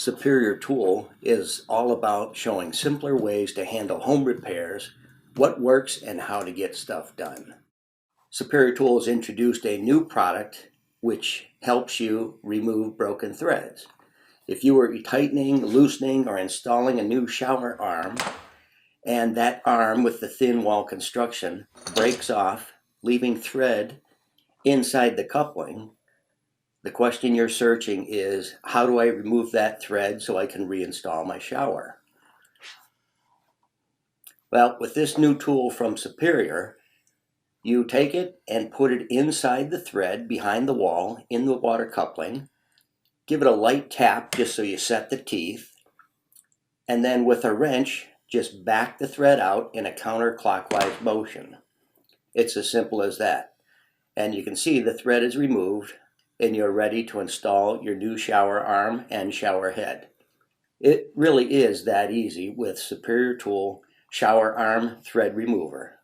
Superior Tool is all about showing simpler ways to handle home repairs, what works, and how to get stuff done. Superior Tool has introduced a new product which helps you remove broken threads. If you are tightening, loosening, or installing a new shower arm, and that arm with the thin wall construction breaks off, leaving thread inside the coupling, the question you're searching is, how do I remove that thread so I can reinstall my shower? Well, with this new tool from Superior, you take it and put it inside the thread behind the wall in the water coupling, give it a light tap just so you set the teeth, and then with a wrench, just back the thread out in a counterclockwise motion. It's as simple as that. And you can see the thread is removed and you're ready to install your new shower arm and shower head. It really is that easy with Superior Tool Shower Arm Thread Remover.